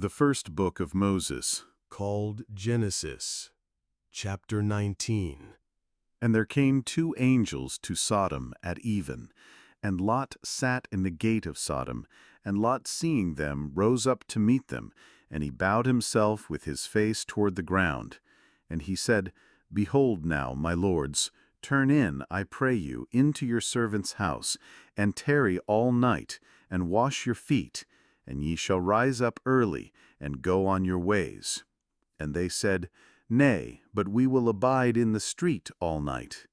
The first book of Moses. Called Genesis, chapter 19. And there came two angels to Sodom at even, and Lot sat in the gate of Sodom, and Lot seeing them rose up to meet them, and he bowed himself with his face toward the ground. And he said, Behold now, my lords, turn in, I pray you, into your servant's house, and tarry all night, and wash your feet, and ye shall rise up early, and go on your ways. And they said, Nay, but we will abide in the street all night.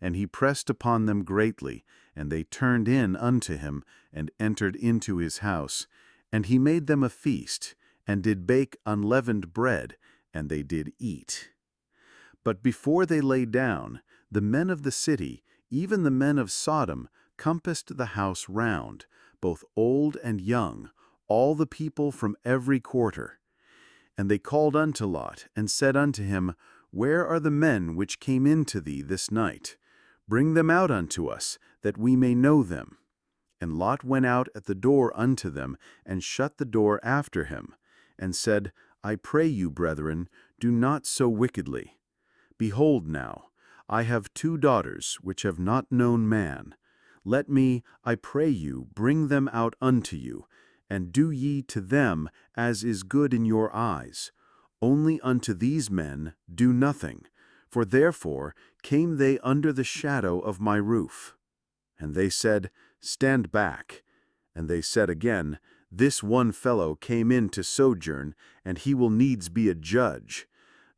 And he pressed upon them greatly, and they turned in unto him, and entered into his house. And he made them a feast, and did bake unleavened bread, and they did eat. But before they lay down, the men of the city, even the men of Sodom, compassed the house round, both old and young, all the people from every quarter. And they called unto Lot, and said unto him, Where are the men which came in to thee this night? Bring them out unto us, that we may know them. And Lot went out at the door unto them, and shut the door after him, and said, I pray you, brethren, do not so wickedly. Behold now, I have 2 daughters, which have not known man. Let me, I pray you, bring them out unto you, and do ye to them as is good in your eyes. Only unto these men do nothing, for therefore came they under the shadow of my roof. And they said, Stand back. And they said again, This one fellow came in to sojourn, and he will needs be a judge.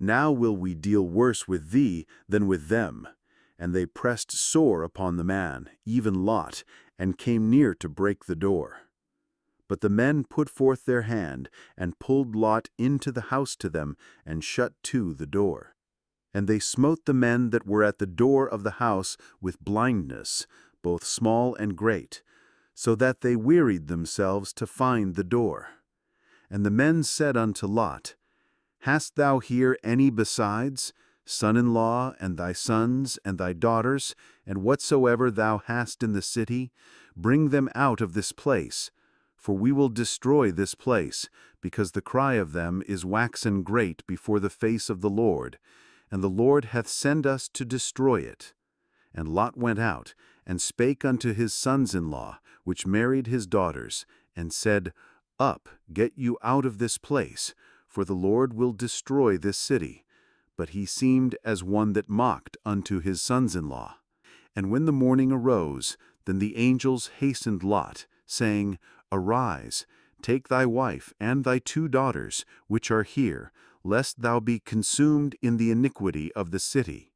Now will we deal worse with thee than with them. And they pressed sore upon the man, even Lot, and came near to break the door. But the men put forth their hand, and pulled Lot into the house to them, and shut to the door. And they smote the men that were at the door of the house with blindness, both small and great, so that they wearied themselves to find the door. And the men said unto Lot, Hast thou here any besides, son-in-law, and thy sons, and thy daughters, and whatsoever thou hast in the city? Bring them out of this place, for we will destroy this place, because the cry of them is waxen great before the face of the Lord, and the Lord hath sent us to destroy it. And Lot went out, and spake unto his sons-in-law, which married his daughters, and said, Up, get you out of this place, for the Lord will destroy this city. But he seemed as one that mocked unto his sons-in-law. And when the morning arose, then the angels hastened Lot, saying, Arise, take thy wife and thy 2 daughters, which are here, lest thou be consumed in the iniquity of the city.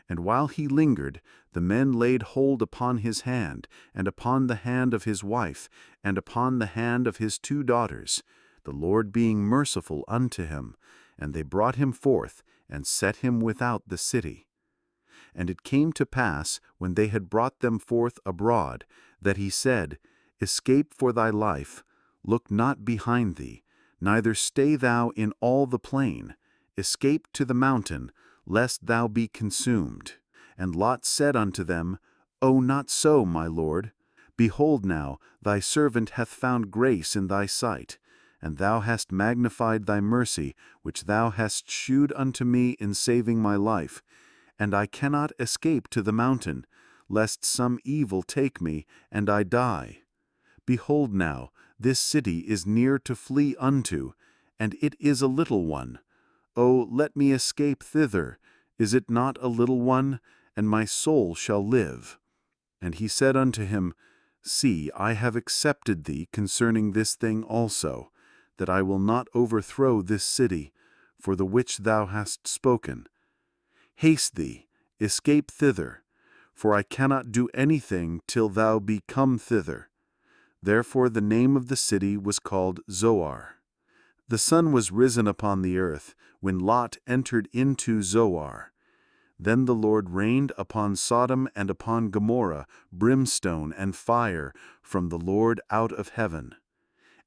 And while he lingered, the men laid hold upon his hand, and upon the hand of his wife, and upon the hand of his 2 daughters, the Lord being merciful unto him, and they brought him forth, and set him without the city. And it came to pass, when they had brought them forth abroad, that he said, Escape for thy life, look not behind thee, neither stay thou in all the plain. Escape to the mountain, lest thou be consumed. And Lot said unto them, O not so, my lord. Behold now, thy servant hath found grace in thy sight, and thou hast magnified thy mercy, which thou hast shewed unto me in saving my life. And I cannot escape to the mountain, lest some evil take me, and I die. Behold now, this city is near to flee unto, and it is a little one. O let me escape thither. Is it not a little one? And my soul shall live. And he said unto him, See, I have accepted thee concerning this thing also, that I will not overthrow this city, for the which thou hast spoken. Haste thee, escape thither, for I cannot do anything till thou be come thither. Therefore the name of the city was called Zoar. The sun was risen upon the earth, when Lot entered into Zoar. Then the Lord rained upon Sodom and upon Gomorrah brimstone and fire from the Lord out of heaven.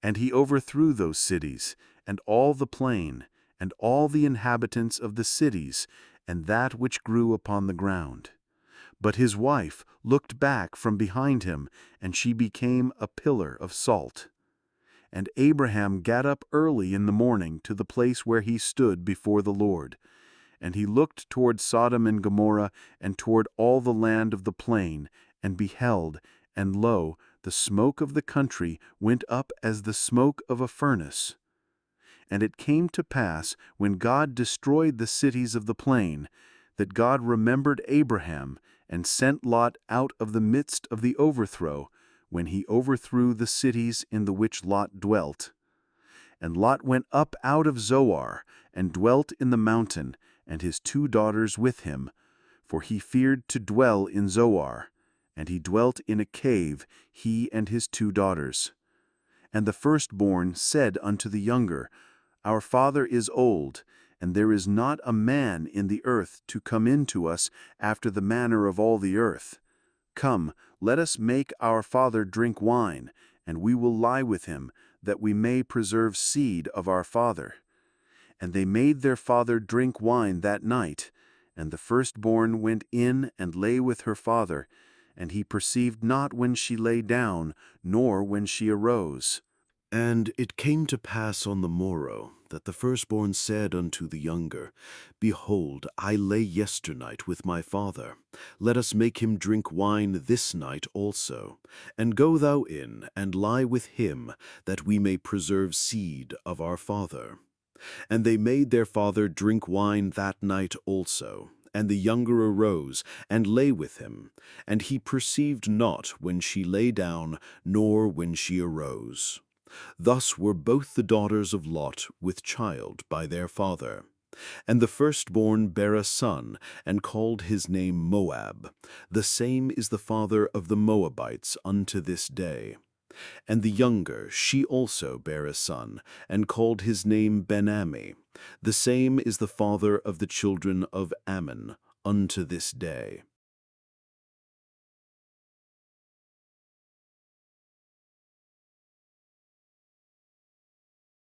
And he overthrew those cities, and all the plain, and all the inhabitants of the cities, and that which grew upon the ground. But his wife looked back from behind him, and she became a pillar of salt. And Abraham got up early in the morning to the place where he stood before the Lord. And he looked toward Sodom and Gomorrah, and toward all the land of the plain, and beheld, and lo, the smoke of the country went up as the smoke of a furnace. And it came to pass, when God destroyed the cities of the plain, that God remembered Abraham, and sent Lot out of the midst of the overthrow, when he overthrew the cities in the which Lot dwelt. And Lot went up out of Zoar, and dwelt in the mountain, and his 2 daughters with him, for he feared to dwell in Zoar. And he dwelt in a cave, he and his 2 daughters. And the firstborn said unto the younger, Our father is old, and there is not a man in the earth to come in to us after the manner of all the earth. Come, let us make our father drink wine, and we will lie with him, that we may preserve seed of our father. And they made their father drink wine that night, and the firstborn went in and lay with her father, and he perceived not when she lay down, nor when she arose. And it came to pass on the morrow, that the firstborn said unto the younger, Behold, I lay yesternight with my father. Let us make him drink wine this night also. And go thou in, and lie with him, that we may preserve seed of our father. And they made their father drink wine that night also. And the younger arose, and lay with him. And he perceived not when she lay down, nor when she arose. Thus were both the daughters of Lot with child by their father. And the firstborn bare a son, and called his name Moab. The same is the father of the Moabites unto this day. And the younger, she also bare a son, and called his name Ben-ammi. The same is the father of the children of Ammon unto this day.